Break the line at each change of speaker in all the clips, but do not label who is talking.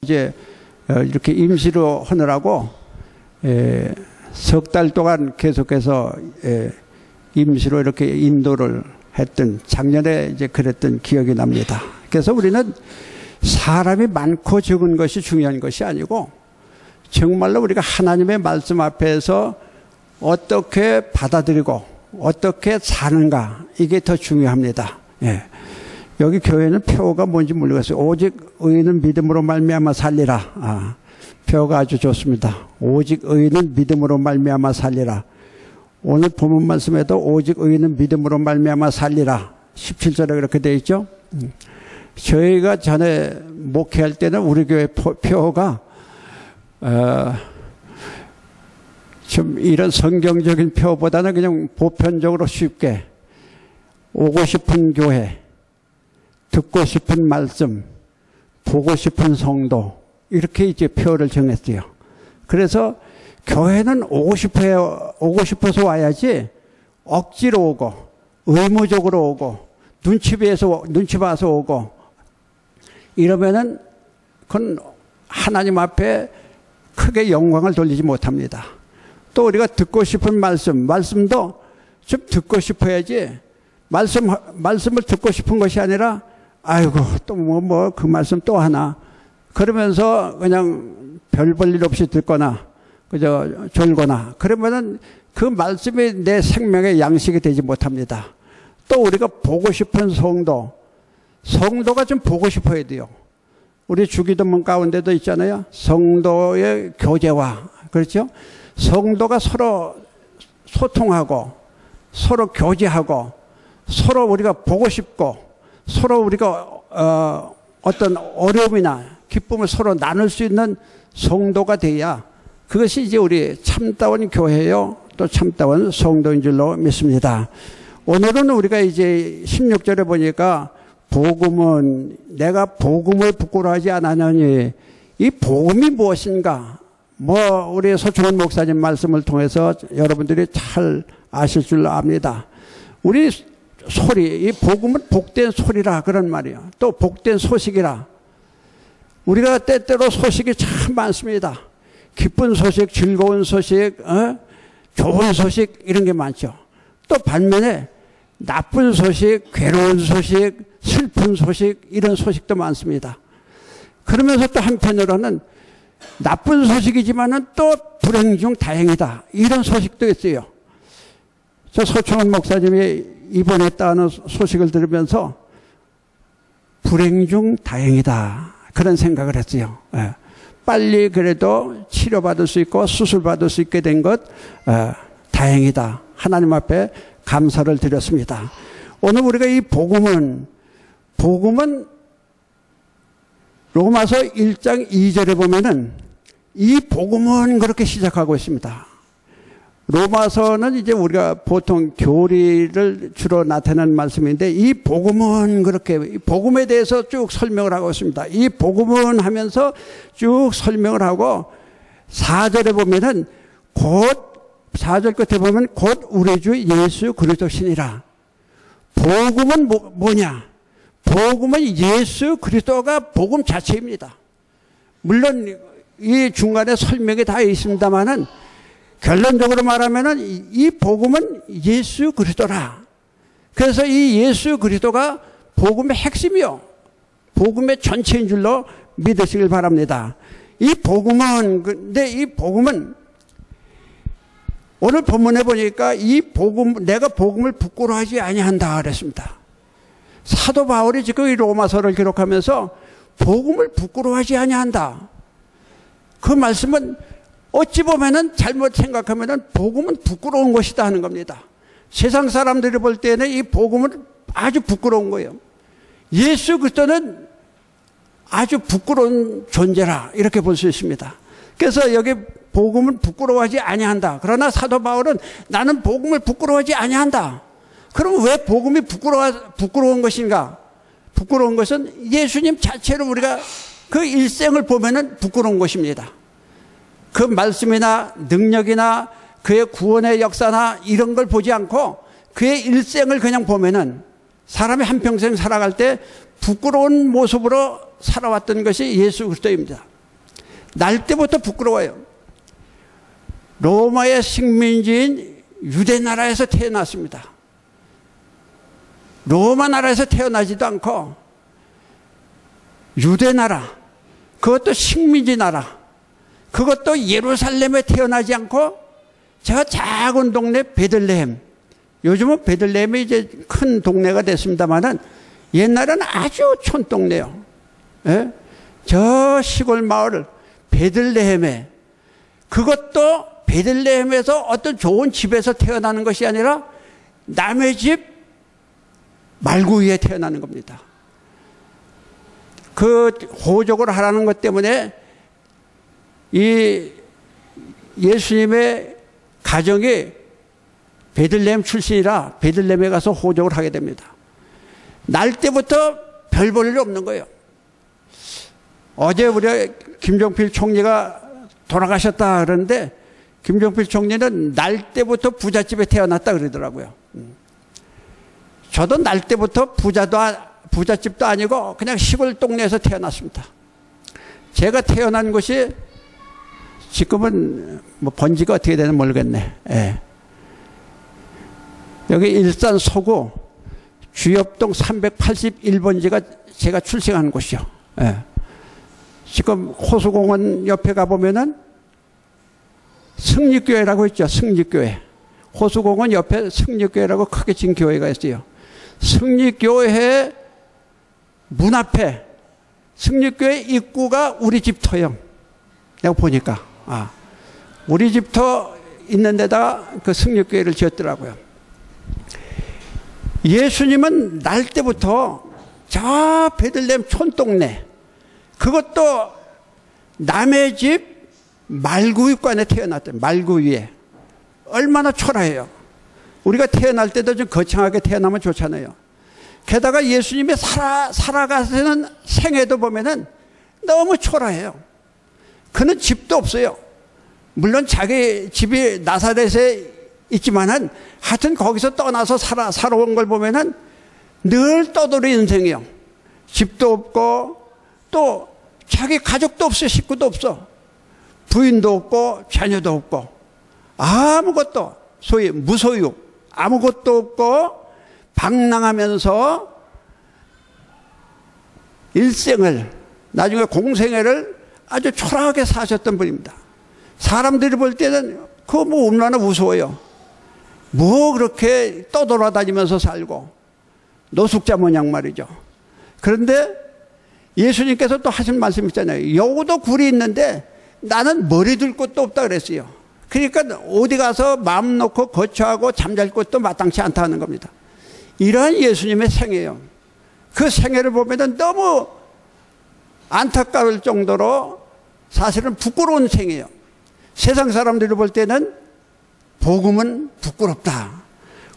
이제 이렇게 임시로 하느라고 석 달 동안 계속해서 임시로 이렇게 인도를 했던, 작년에 이제 그랬던 기억이 납니다. 그래서 우리는 사람이 많고 적은 것이 중요한 것이 아니고 정말로 우리가 하나님의 말씀 앞에서 어떻게 받아들이고 어떻게 사는가, 이게 더 중요합니다. 예. 여기 교회는 표가 뭔지 모르겠어요. 오직 의인은 믿음으로 말미암아 살리라. 표가 아주 좋습니다. 오직 의인은 믿음으로 말미암아 살리라. 오늘 본문 말씀에도 오직 의인은 믿음으로 말미암아 살리라. 17절에 그렇게 되어 있죠. 저희가 전에 목회할 때는 우리 교회 표가 좀 이런 성경적인 표보다는 그냥 보편적으로 쉽게 오고 싶은 교회, 듣고 싶은 말씀, 보고 싶은 성도, 이렇게 이제 표를 정했어요. 그래서 교회는 오고 싶어서 와야지 억지로 오고 의무적으로 오고 눈치 봐서 오고 이러면은 그건 하나님 앞에 크게 영광을 돌리지 못합니다. 또 우리가 듣고 싶은 말씀도 좀 듣고 싶어야지 말씀을 듣고 싶은 것이 아니라 아이고 또 뭐 그 말씀 또 하나 그러면서 그냥 별 볼 일 없이 듣거나 그저 졸거나 그러면은 그 말씀이 내 생명의 양식이 되지 못합니다. 또 우리가 보고 싶은 성도가 좀 보고 싶어야 돼요. 우리 주기도문 가운데도 있잖아요. 성도의 교제와, 그렇죠? 성도가 서로 소통하고 서로 교제하고 서로 우리가 보고 싶고 서로 우리가 어떤 어려움이나 기쁨을 서로 나눌 수 있는 성도가 돼야 그것이 이제 우리 참다운 교회요 또 참다운 성도인 줄로 믿습니다. 오늘은 우리가 이제 16절에 보니까 복음은 내가 복음을 부끄러워하지 않았느니, 이 복음이 무엇인가? 우리 서충원 목사님 말씀을 통해서 여러분들이 잘 아실 줄 압니다. 우리 소리, 이 복음은 복된 소리라 그런 말이에요. 또 복된 소식이라. 우리가 때때로 소식이 참 많습니다. 기쁜 소식, 즐거운 소식, 좋은 소식 이런 게 많죠. 또 반면에 나쁜 소식, 괴로운 소식, 슬픈 소식 이런 소식도 많습니다. 그러면서 또 한편으로는 나쁜 소식이지만은 또 불행 중 다행이다 이런 소식도 있어요. 저 서충원 목사님이 입원했다는 소식을 들으면서 불행 중 다행이다 그런 생각을 했어요. 빨리 그래도 치료받을 수 있고 수술받을 수 있게 된 것 다행이다. 하나님 앞에 감사를 드렸습니다. 오늘 우리가 이 복음은 로마서 1장 2절에 보면은 이 복음은 그렇게 시작하고 있습니다. 로마서는 이제 우리가 보통 교리를 주로 나타내는 말씀인데 이 복음은 그렇게 복음에 대해서 쭉 설명을 하고 있습니다. 이 복음은 하면서 쭉 설명을 하고 4절에 보면은 4절 끝에 보면 곧 우리 주 예수 그리스도시니라. 복음은 뭐냐? 복음은 예수 그리스도가 복음 자체입니다. 물론 이 중간에 설명이 다 있습니다만은 결론적으로 말하면은 이 복음은 예수 그리스도라. 그래서 이 예수 그리스도가 복음의 핵심이요, 복음의 전체인 줄로 믿으시길 바랍니다. 근데 이 복음은 오늘 본문에 보니까 내가 복음을 부끄러워하지 아니한다 그랬습니다. 사도 바울이 지금 이 로마서를 기록하면서 복음을 부끄러워하지 아니한다. 그 말씀은 어찌 보면은 잘못 생각하면은 복음은 부끄러운 것이다 하는 겁니다. 세상 사람들이 볼 때는 이 복음은 아주 부끄러운 거예요. 예수 그리스도는 아주 부끄러운 존재라 이렇게 볼 수 있습니다. 그래서 여기 복음은 부끄러워하지 아니한다. 그러나 사도 바울은 나는 복음을 부끄러워하지 아니한다. 그럼 왜 복음이 부끄러운 것인가? 부끄러운 것은 예수님 자체로 우리가 그 일생을 보면은 부끄러운 것입니다. 그 말씀이나 능력이나 그의 구원의 역사나 이런 걸 보지 않고 그의 일생을 그냥 보면은 사람이 한평생 살아갈 때 부끄러운 모습으로 살아왔던 것이 예수 그리스도입니다. 날 때부터 부끄러워요. 로마의 식민지인 유대 나라에서 태어났습니다. 로마 나라에서 태어나지도 않고 유대 나라, 그것도 식민지 나라, 그것도 예루살렘에 태어나지 않고 저 작은 동네 베들레헴, 요즘은 베들레헴이 이제 큰 동네가 됐습니다만은 옛날에는 아주 촌동네요. 예? 저 시골 마을 베들레헴에, 그것도 베들레헴에서 어떤 좋은 집에서 태어나는 것이 아니라 남의 집 말구 위에 태어나는 겁니다. 그 호적을 하라는 것 때문에 이 예수님의 가정이 베들레헴 출신이라 베들레헴에 가서 호적을 하게 됩니다. 날 때부터 별 볼 일 없는 거예요. 어제 우리 김종필 총리가 돌아가셨다 그러는데 김종필 총리는 날 때부터 부잣집에 태어났다 그러더라고요. 저도 날 때부터 부잣집도 아니고 그냥 시골 동네에서 태어났습니다. 제가 태어난 곳이 지금은 뭐 번지가 어떻게 되는지 모르겠네. 예. 여기 일산 서구 주엽동 381번지가 제가 출생한 곳이요. 예. 지금 호수공원 옆에 가보면은 승리교회라고 있죠. 승리교회. 호수공원 옆에 승리교회라고 크게 진 교회가 있어요. 승리교회 문 앞에 승리교회 입구가 우리 집터요. 내가 보니까 우리 집터 있는 데다가 그 승리교회를 지었더라고요. 예수님은 날 때부터 저 베들레헴 촌동네, 그것도 남의 집 말구위관에 태어났대. 말구 위에. 얼마나 초라해요. 우리가 태어날 때도 좀 거창하게 태어나면 좋잖아요. 게다가 예수님이 살아가시는 생애도 보면은 너무 초라해요. 그는 집도 없어요. 물론 자기 집이 나사렛에 있지만은 하여튼 거기서 떠나서 살아온 걸 보면은 늘 떠돌이 인생이에요. 집도 없고 또 자기 가족도 없어요. 식구도 없어. 부인도 없고 자녀도 없고 아무것도, 소위 무소유, 아무것도 없고 방랑하면서 일생을, 나중에 공생애를 아주 초라하게 사셨던 분입니다. 사람들이 볼 때는 그거 뭐 얼마나 무서워요. 뭐 그렇게 떠돌아다니면서 살고 노숙자 모양 말이죠. 그런데 예수님께서 또 하신 말씀 있잖아요. 여우도 굴이 있는데 나는 머리 둘 곳도 없다 그랬어요. 그러니까 어디 가서 마음 놓고 거처하고 잠잘 곳도 마땅치 않다 하는 겁니다. 이러한 예수님의 생애예요. 그 생애를 보면 너무 안타까울 정도로 사실은 부끄러운 생애예요. 세상 사람들이 볼 때는 복음은 부끄럽다.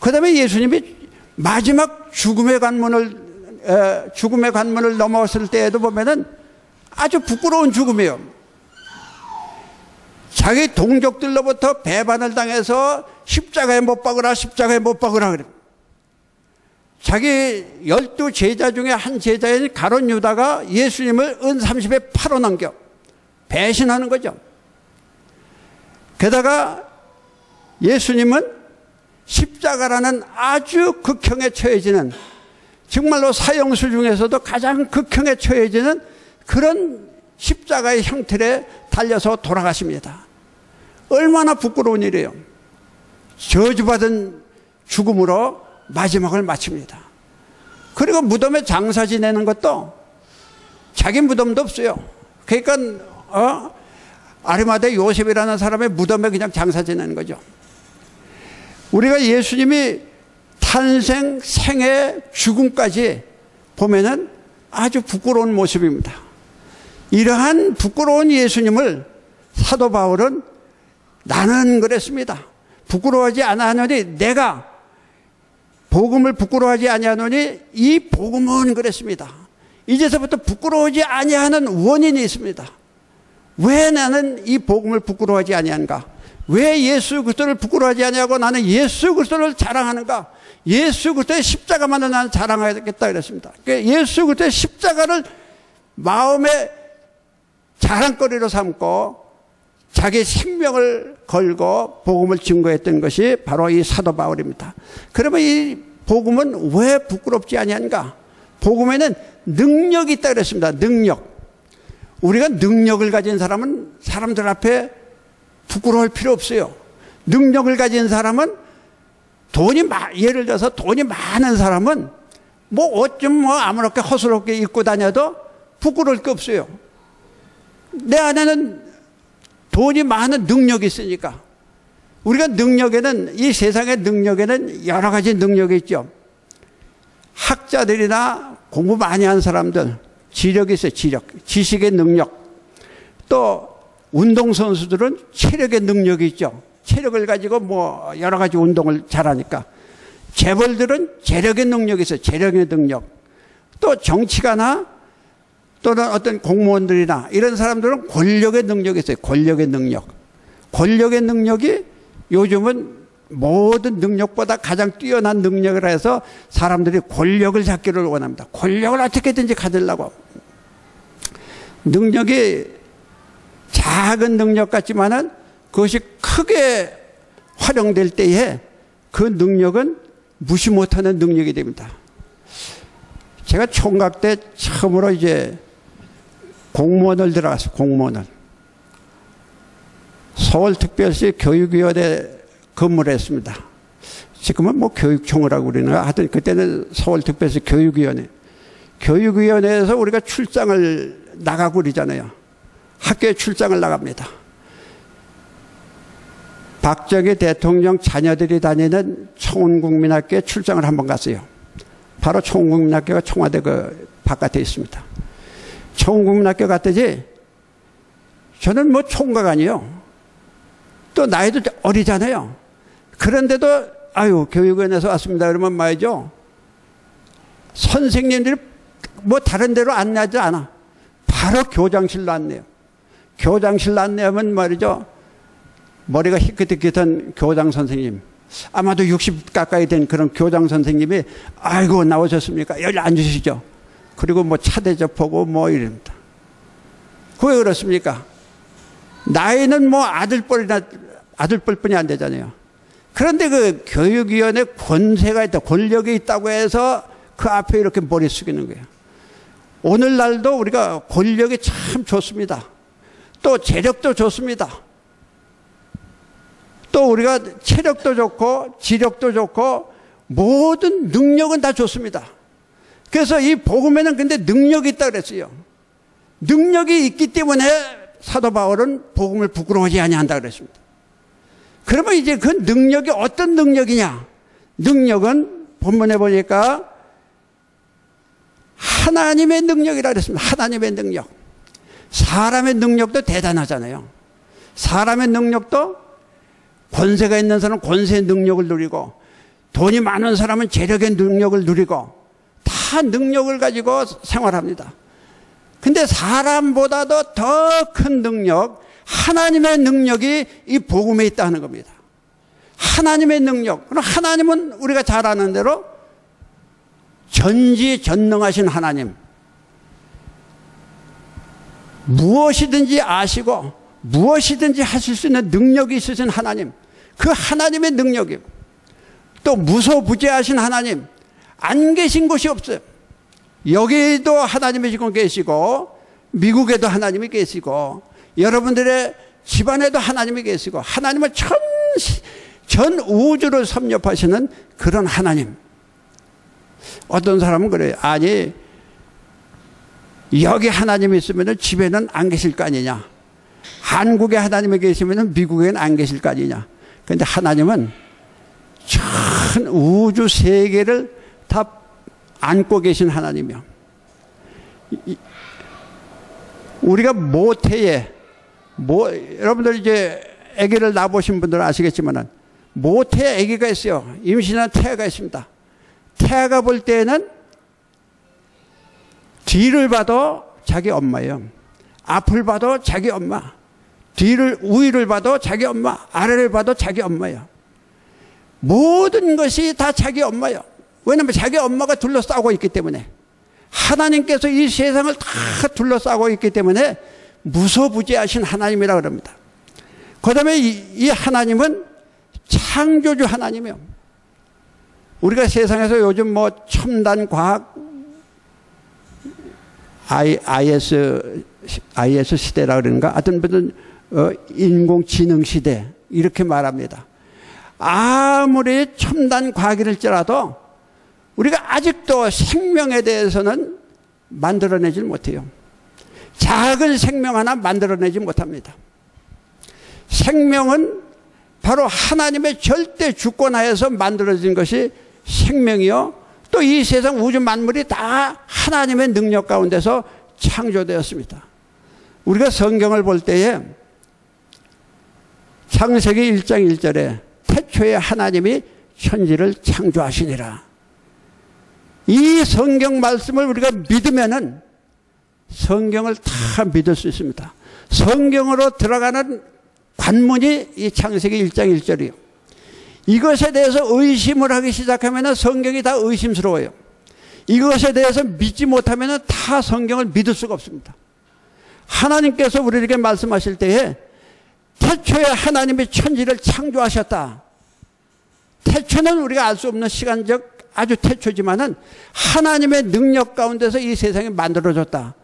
그 다음에 예수님이 마지막 죽음의 관문을 넘어왔을 때에도 보면은 아주 부끄러운 죽음이에요. 자기 동족들로부터 배반을 당해서 십자가에 못 박으라, 십자가에 못 박으라 그래요. 자기 12 제자 중에 한 제자인 가룟 유다가 예수님을 은 30에 팔아넘겨 배신하는 거죠. 게다가 예수님은 십자가라는 아주 극형에 처해지는, 정말로 사형수 중에서도 가장 극형에 처해지는 그런 십자가의 형틀에 달려서 돌아가십니다. 얼마나 부끄러운 일이에요. 저주받은 죽음으로 마지막을 마칩니다. 그리고 무덤에 장사 지내는 것도 자기 무덤도 없어요. 그러니까 아리마대 요셉이라는 사람의 무덤에 그냥 장사 지내는 거죠. 우리가 예수님이 탄생, 생애, 죽음까지 보면은 아주 부끄러운 모습입니다. 이러한 부끄러운 예수님을 사도 바울은 나는 그랬습니다. 부끄러워하지 아니하노니, 내가 복음을 부끄러워하지 아니하노니 이 복음은 그랬습니다. 이제서부터 부끄러워하지 아니하는 원인이 있습니다. 왜 나는 이 복음을 부끄러워하지 아니한가? 왜 예수 그리스도를 부끄러워하지 아니하고 나는 예수 그리스도를 자랑하는가? 예수 그리스도의 십자가만을 나는 자랑하겠다 그랬습니다. 예수 그리스도의 십자가를 마음에 자랑거리로 삼고 자기 생명을 걸고 복음을 증거했던 것이 바로 이 사도 바울입니다. 그러면 이 복음은 왜 부끄럽지 아니한가? 복음에는 능력이 있다 그랬습니다. 능력. 우리가 능력을 가진 사람은 사람들 앞에 부끄러울 필요 없어요. 능력을 가진 사람은 예를 들어서 돈이 많은 사람은 뭐 옷 좀 아무렇게 허술하게 입고 다녀도 부끄러울 게 없어요. 내 안에는 돈이 많은 능력이 있으니까. 우리가 능력에는, 이 세상의 능력에는 여러 가지 능력이 있죠. 학자들이나 공부 많이 한 사람들, 지력이 있어요. 지식의 능력. 또 운동선수들은 체력의 능력이 있죠. 체력을 가지고 뭐 여러 가지 운동을 잘하니까. 재벌들은 재력의 능력이 있어요. 재력의 능력. 또 정치가나 또는 어떤 공무원들이나 이런 사람들은 권력의 능력이 있어요. 권력의 능력. 권력의 능력이 요즘은 모든 능력보다 가장 뛰어난 능력을 해서 사람들이 권력을 잡기를 원합니다. 권력을 어떻게든지 가지려고. 능력이 작은 능력 같지만은 그것이 크게 활용될 때에 그 능력은 무시 못하는 능력이 됩니다. 제가 총각 때 처음으로 이제 공무원을 들어갔어요. 공무원을. 서울특별시 교육위원회 근무를 했습니다. 지금은 뭐 교육청이라고 그러나 하여튼 그때는 서울특별시 교육위원회. 교육위원회에서 우리가 출장을 나가고 그러잖아요. 학교에 출장을 나갑니다. 박정희 대통령 자녀들이 다니는 청운국민학교에 출장을 한번 갔어요. 바로 청운국민학교가 청와대 그 바깥에 있습니다. 청운국민학교 갔더니 저는 뭐 총각 아니에요. 또 나이도 어리잖아요. 그런데도 아유 교육원에서 왔습니다 그러면 말이죠. 선생님들이 뭐 다른 데로 안내하지 않아. 바로 교장실로 안내요. 교장실로 안내하면 말이죠. 머리가 희끗희끗한 교장 선생님, 아마도 60 가까이 된 그런 교장 선생님이 아이고 나오셨습니까? 여기 앉으시죠. 그리고 뭐 차 대접하고 뭐 이럽니다. 왜 그렇습니까? 나이는 뭐 아들뻘뿐이 안 되잖아요. 그런데 그 교육위원회 권세가 있다, 권력이 있다고 해서 그 앞에 이렇게 머리 숙이는 거예요. 오늘날도 우리가 권력이 참 좋습니다. 또 재력도 좋습니다. 또 우리가 체력도 좋고 지력도 좋고 모든 능력은 다 좋습니다. 그래서 이 복음에는 근데 능력이 있다 그랬어요. 능력이 있기 때문에 사도 바울은 복음을 부끄러워하지 아니한다 그랬습니다. 그러면 이제 그 능력이 어떤 능력이냐? 능력은 본문에 보니까 하나님의 능력이라 그랬습니다. 하나님의 능력. 사람의 능력도 대단하잖아요. 사람의 능력도 권세가 있는 사람은 권세의 능력을 누리고 돈이 많은 사람은 재력의 능력을 누리고 다 능력을 가지고 생활합니다. 근데 사람보다도 더 큰 능력, 하나님의 능력이 이 복음에 있다는 겁니다. 하나님의 능력. 그럼 하나님은 우리가 잘 아는 대로 전지전능하신 하나님. 무엇이든지 아시고 무엇이든지 하실 수 있는 능력이 있으신 하나님. 그 하나님의 능력이요. 또 무소부재하신 하나님. 안 계신 곳이 없어요. 여기도 하나님이 지금 계시고 미국에도 하나님이 계시고 여러분들의 집안에도 하나님이 계시고 하나님은 전 우주를 섭렵하시는 그런 하나님. 어떤 사람은 그래요. 아니 여기 하나님이 있으면 집에는 안 계실 거 아니냐. 한국에 하나님이 계시면 미국에는 안 계실 거 아니냐. 그런데 하나님은 전 우주 세계를 다 안고 계신 하나님이요. 우리가 모태에 여러분들 이제 아기를 낳아보신 분들은 아시겠지만 모태에 아기가 있어요. 임신한 태아가 있습니다. 태아가 볼 때는 뒤를 봐도 자기 엄마예요. 앞을 봐도 자기 엄마. 우위를 봐도 자기 엄마. 아래를 봐도 자기 엄마예요. 모든 것이 다 자기 엄마예요. 왜냐하면 자기 엄마가 둘러싸고 있기 때문에. 하나님께서 이 세상을 다 둘러싸고 있기 때문에 무소부재하신 하나님이라고 합니다. 그 다음에 이 하나님은 창조주 하나님이요. 우리가 세상에서 요즘 뭐 첨단 과학, IS 시대라 그러는가? 하여튼 무슨 인공지능 시대 이렇게 말합니다. 아무리 첨단 과학일지라도 우리가 아직도 생명에 대해서는 만들어내질 못해요. 작은 생명 하나 만들어내지 못합니다. 생명은 바로 하나님의 절대 주권하에서 만들어진 것이 생명이요. 또 이 세상 우주 만물이 다 하나님의 능력 가운데서 창조되었습니다. 우리가 성경을 볼 때에 창세기 1장 1절에 태초에 하나님이 천지를 창조하시니라. 이 성경 말씀을 우리가 믿으면은 성경을 다 믿을 수 있습니다. 성경으로 들어가는 관문이 이 창세기 1장 1절이요. 이것에 대해서 의심을 하기 시작하면 성경이 다 의심스러워요. 이것에 대해서 믿지 못하면 다 성경을 믿을 수가 없습니다. 하나님께서 우리에게 말씀하실 때에 태초에 하나님이 천지를 창조하셨다. 태초는 우리가 알 수 없는 시간적 아주 태초지만은 하나님의 능력 가운데서 이 세상이 만들어졌다.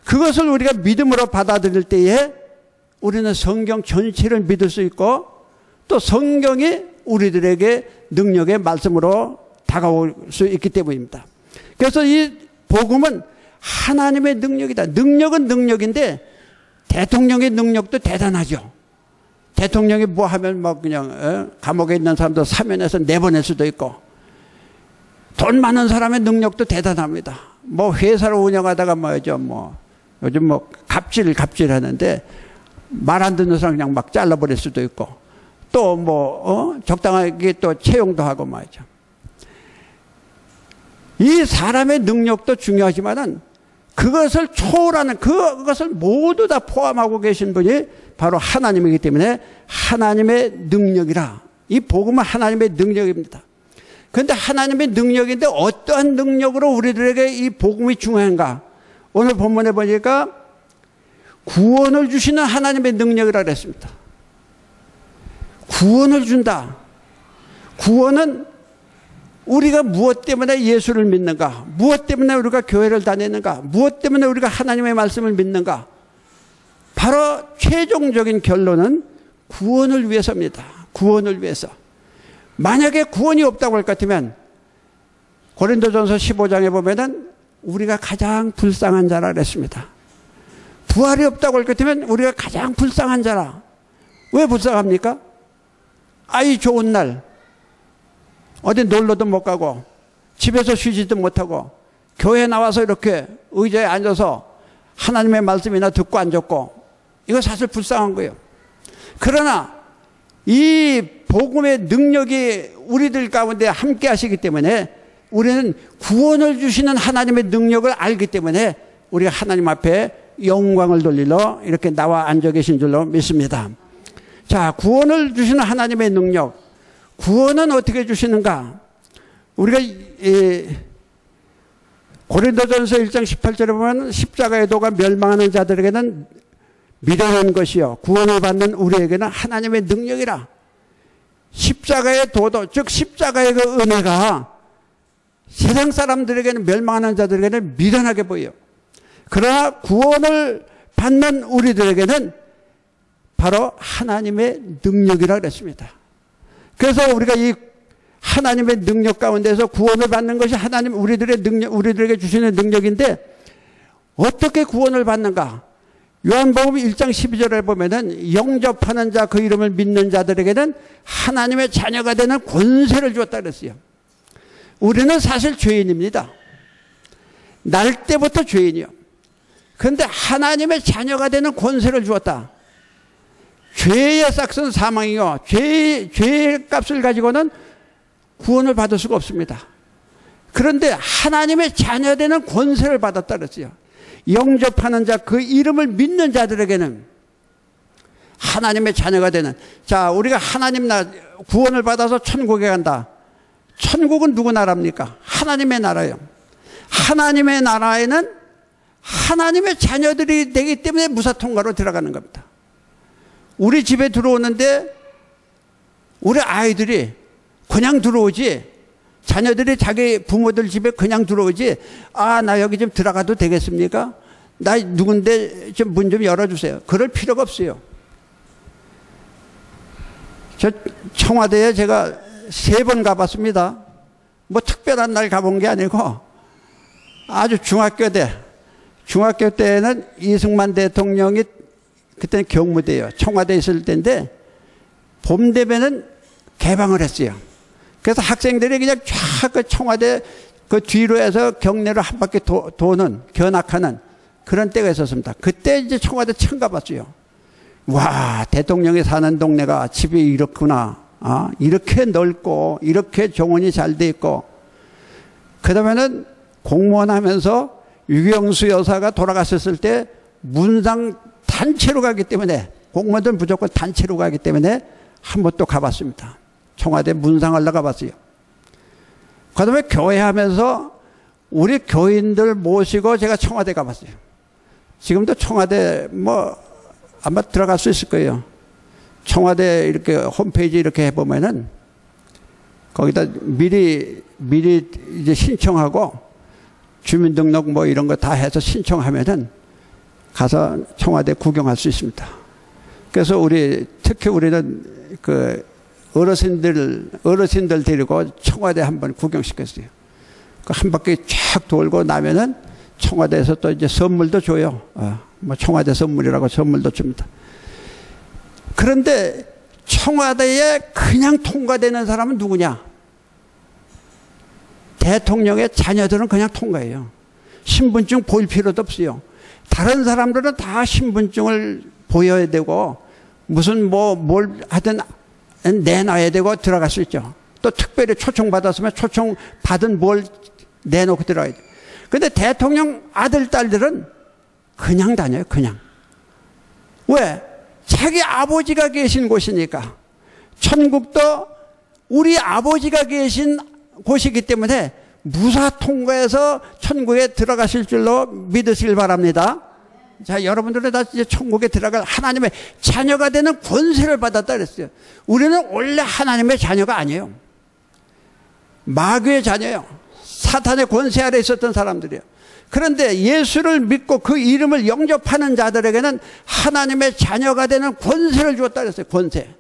그것을 우리가 믿음으로 받아들일 때에 우리는 성경 전체를 믿을 수 있고 또 성경이 우리들에게 능력의 말씀으로 다가올 수 있기 때문입니다. 그래서 이 복음은 하나님의 능력이다. 능력은 능력인데 대통령의 능력도 대단하죠. 대통령이 뭐 하면 막 그냥 감옥에 있는 사람도 사면해서 내보낼 수도 있고 돈 많은 사람의 능력도 대단합니다. 뭐 회사를 운영하다가 뭐죠, 뭐 요즘 뭐 갑질 하는데 말 안 듣는 사람 그냥 막 잘라버릴 수도 있고 또 뭐 적당하게 또 채용도 하고 말이죠. 이 사람의 능력도 중요하지만은 그것을 초월하는 그것을 모두 다 포함하고 계신 분이 바로 하나님이기 때문에 하나님의 능력이라. 이 복음은 하나님의 능력입니다. 그런데 하나님의 능력인데 어떠한 능력으로 우리들에게 이 복음이 중요한가? 오늘 본문에 보니까 구원을 주시는 하나님의 능력이라고 했습니다. 구원을 준다. 구원은 우리가 무엇 때문에 예수를 믿는가? 무엇 때문에 우리가 교회를 다니는가? 무엇 때문에 우리가 하나님의 말씀을 믿는가? 바로 최종적인 결론은 구원을 위해서입니다. 구원을 위해서. 만약에 구원이 없다고 할 것 같으면 고린도전서 15장에 보면은 우리가 가장 불쌍한 자라 그랬습니다. 부활이 없다고 할 것 같으면 우리가 가장 불쌍한 자라. 왜 불쌍합니까? 아이 좋은 날 어디 놀러도 못 가고 집에서 쉬지도 못하고 교회 나와서 이렇게 의자에 앉아서 하나님의 말씀이나 듣고 앉았고 이거 사실 불쌍한 거예요. 그러나 이 복음의 능력이 우리들 가운데 함께 하시기 때문에 우리는 구원을 주시는 하나님의 능력을 알기 때문에 우리가 하나님 앞에 영광을 돌리러 이렇게 나와 앉아 계신 줄로 믿습니다. 자, 구원을 주시는 하나님의 능력. 구원은 어떻게 주시는가? 우리가 고린도전서 1장 18절에 보면 십자가의 도가 멸망하는 자들에게는 미련한 것이요 구원을 받는 우리에게는 하나님의 능력이라. 십자가의 도도 즉 십자가의 그 은혜가 세상 사람들에게는 멸망하는 자들에게는 미련하게 보여요. 그러나 구원을 받는 우리들에게는 바로 하나님의 능력이라고 그랬습니다. 그래서 우리가 이 하나님의 능력 가운데서 구원을 받는 것이 하나님 우리들에게 주시는 능력인데 어떻게 구원을 받는가? 요한복음 1장 12절에 보면은 영접하는 자 그 이름을 믿는 자들에게는 하나님의 자녀가 되는 권세를 주었다 그랬어요. 우리는 사실 죄인입니다. 날 때부터 죄인이요. 그런데 하나님의 자녀가 되는 권세를 주었다. 죄의 싹은 사망이요. 죄의 값을 가지고는 구원을 받을 수가 없습니다. 그런데 하나님의 자녀 되는 권세를 받았다 그랬어요. 영접하는 자, 그 이름을 믿는 자들에게는 하나님의 자녀가 되는. 자, 우리가 하나님 구원을 받아서 천국에 간다. 천국은 누구 나라입니까? 하나님의 나라예요. 하나님의 나라에는 하나님의 자녀들이 되기 때문에 무사통과로 들어가는 겁니다. 우리 집에 들어오는데 우리 아이들이 그냥 들어오지, 자녀들이 자기 부모들 집에 그냥 들어오지, 아, 나 여기 좀 들어가도 되겠습니까? 나 누군데 좀 문 좀 열어주세요. 그럴 필요가 없어요. 저 청와대에 제가 3번 가봤습니다. 뭐 특별한 날 가본 게 아니고 아주 중학교 때는 이승만 대통령이 그때는 경무대예요. 청와대에 있을 때인데 봄 되면은 개방을 했어요. 그래서 학생들이 그냥 쫙 그 청와대 그 뒤로 해서 경내로 한 바퀴 도는, 견학하는 그런 때가 있었습니다. 그때 이제 청와대 처음 가봤어요. 와, 대통령이 사는 동네가 집이 이렇구나. 아, 이렇게 넓고, 이렇게 정원이 잘 돼 있고. 그 다음에는 공무원 하면서 유경수 여사가 돌아가셨을 때 문상 단체로 가기 때문에, 공무원들 무조건 단체로 가기 때문에 한 번 또 가봤습니다. 청와대 문상하러 가봤어요. 그 다음에 교회 하면서 우리 교인들 모시고 제가 청와대 가봤어요. 지금도 청와대 뭐 아마 들어갈 수 있을 거예요. 청와대 이렇게 홈페이지 이렇게 해보면은 거기다 미리 이제 신청하고 주민등록 뭐 이런 거 다 해서 신청하면은 가서 청와대 구경할 수 있습니다. 그래서 특히 우리는 그 어르신들 데리고 청와대 한번 구경시켰어요. 그 한 바퀴 쫙 돌고 나면은 청와대에서 또 이제 선물도 줘요. 뭐 청와대 선물이라고 선물도 줍니다. 그런데 청와대에 그냥 통과되는 사람은 누구냐? 대통령의 자녀들은 그냥 통과해요. 신분증 보일 필요도 없어요. 다른 사람들은 다 신분증을 보여야 되고 무슨 뭘 하든 내놔야 되고 들어갈 수 있죠. 또 특별히 초청받았으면 초청 받은 뭘 내놓고 들어가야 돼요. 근데 대통령 아들, 딸들은 그냥 다녀요, 그냥. 왜? 자기 아버지가 계신 곳이니까. 천국도 우리 아버지가 계신 곳이기 때문에 무사 통과해서 천국에 들어가실 줄로 믿으시길 바랍니다. 자, 여러분들은 다 이제 천국에 들어갈 하나님의 자녀가 되는 권세를 받았다 그랬어요. 우리는 원래 하나님의 자녀가 아니에요. 마귀의 자녀예요. 사탄의 권세 아래 있었던 사람들이에요. 그런데 예수를 믿고 그 이름을 영접하는 자들에게는 하나님의 자녀가 되는 권세를 주었다 그랬어요. 권세.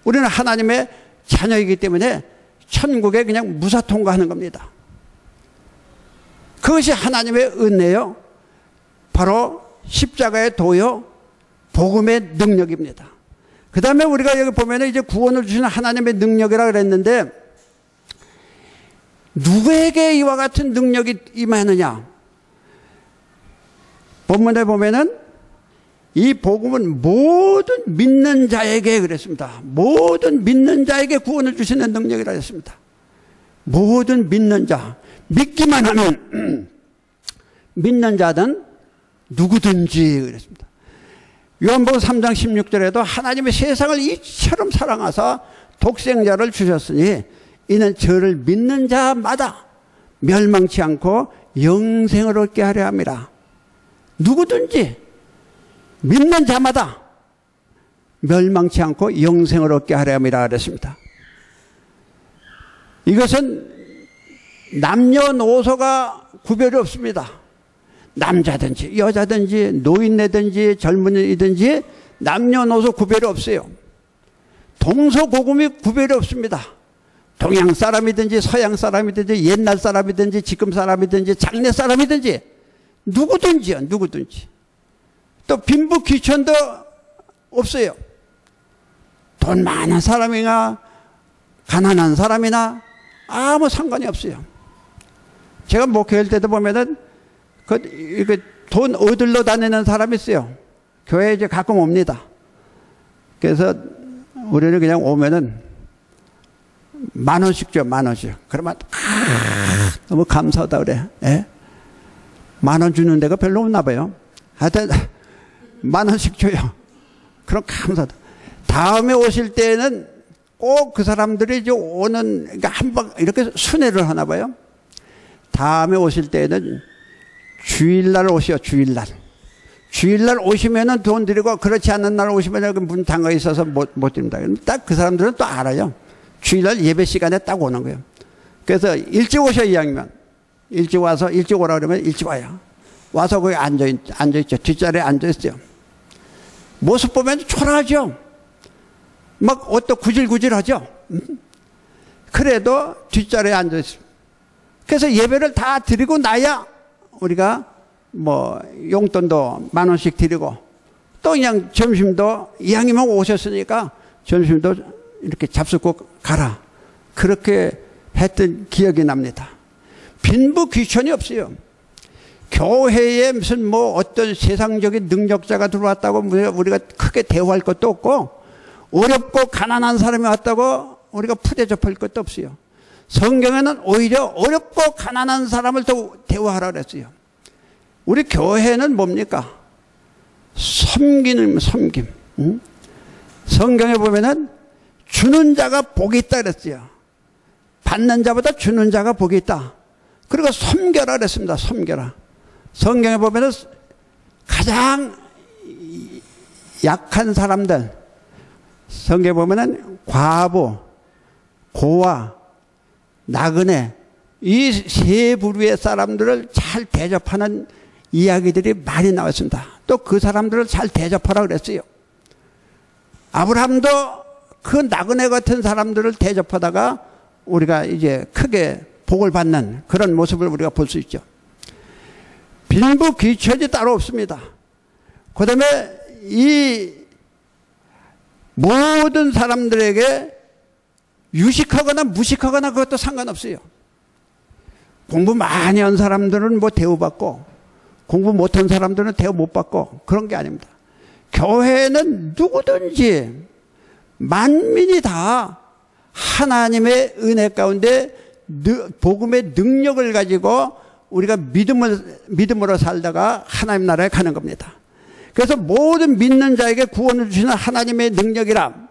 우리는 하나님의 자녀이기 때문에 천국에 그냥 무사 통과하는 겁니다. 그것이 하나님의 은혜요. 바로 십자가의 도요, 복음의 능력입니다. 그 다음에 우리가 여기 보면 이제 구원을 주시는 하나님의 능력이라고 그랬는데, 누구에게 이와 같은 능력이 임하느냐? 본문에 보면은 이 복음은 모든 믿는 자에게 그랬습니다. 모든 믿는 자에게 구원을 주시는 능력이라 했습니다. 모든 믿는 자, 믿기만 하면 믿는 자든 누구든지 그랬습니다. 요한복음 3장 16절에도 하나님의 세상을 이처럼 사랑하사 독생자를 주셨으니 이는 저를 믿는 자마다 멸망치 않고 영생을 얻게 하려 함이라. 누구든지 믿는 자마다 멸망치 않고 영생을 얻게 하려 함이라 그랬습니다. 이것은 남녀노소가 구별이 없습니다. 남자든지 여자든지 노인네든지 젊은이든지 남녀노소 구별이 없어요. 동서고금이 구별이 없습니다. 동양 사람이든지 서양 사람이든지 옛날 사람이든지 지금 사람이든지 장래 사람이든지 누구든지요. 누구든지. 또 빈부 귀천도 없어요. 돈 많은 사람이나 가난한 사람이나 아무 상관이 없어요. 제가 목회할 때도 보면은 돈 얻으러 다니는 사람이 있어요. 교회에 이제 가끔 옵니다. 그래서 우리는 그냥 오면은 10,000원씩 줘, 10,000원씩. 그러면 너무 감사하다 그래. 예? 10,000원 주는 데가 별로 없나 봐요. 하여튼 10,000원씩 줘요. 그럼 감사하다. 다음에 오실 때는 꼭 그 사람들이 이제 그러니까 한번 이렇게 순회를 하나 봐요. 다음에 오실 때는 주일날 오시오, 주일날. 주일날 오시면은 돈 드리고, 그렇지 않는 날 오시면 여기 문 잠가 있어서 못 드립니다. 딱 그 사람들은 또 알아요. 주일날 예배 시간에 딱 오는 거예요. 그래서 일찍 오셔, 이왕이면. 일찍 와서, 일찍 오라 그러면 일찍 와요. 와서 거기 앉아있죠. 뒷자리에 앉아있어요. 모습 보면 초라하죠. 막 옷도 구질구질하죠. 그래도 뒷자리에 앉아있어요. 그래서 예배를 다 드리고 나야 우리가 뭐 용돈도 10,000원씩 드리고, 또 그냥 점심도 이왕이면 오셨으니까 점심도 이렇게 잡수고 가라. 그렇게 했던 기억이 납니다. 빈부귀천이 없어요. 교회에 무슨 뭐 어떤 세상적인 능력자가 들어왔다고 우리가 크게 대우할 것도 없고, 어렵고 가난한 사람이 왔다고 우리가 푸대접할 것도 없어요. 성경에는 오히려 어렵고 가난한 사람을 더 대우하라 그랬어요. 우리 교회는 뭡니까? 섬기는 섬김. 성경에 보면은 주는 자가 복이 있다 그랬어요. 받는 자보다 주는 자가 복이 있다. 그리고 섬겨라 그랬습니다. 섬겨라. 성경에 보면은 가장 약한 사람들, 성경에 보면은 과부, 고아, 나그네, 이 세 부류의 사람들을 잘 대접하는 이야기들이 많이 나왔습니다. 또 그 사람들을 잘 대접하라 그랬어요. 아브라함도 그 나그네 같은 사람들을 대접하다가 우리가 이제 크게 복을 받는 그런 모습을 우리가 볼 수 있죠. 빈부귀천이 따로 없습니다. 그 다음에 이 모든 사람들에게 유식하거나 무식하거나 그것도 상관없어요. 공부 많이 한 사람들은 뭐 대우받고, 공부 못한 사람들은 대우 못 받고, 그런 게 아닙니다. 교회는 누구든지 만민이 다 하나님의 은혜 가운데 복음의 능력을 가지고 우리가 믿음으로 살다가 하나님 나라에 가는 겁니다. 그래서 모든 믿는 자에게 구원을 주시는 하나님의 능력이라.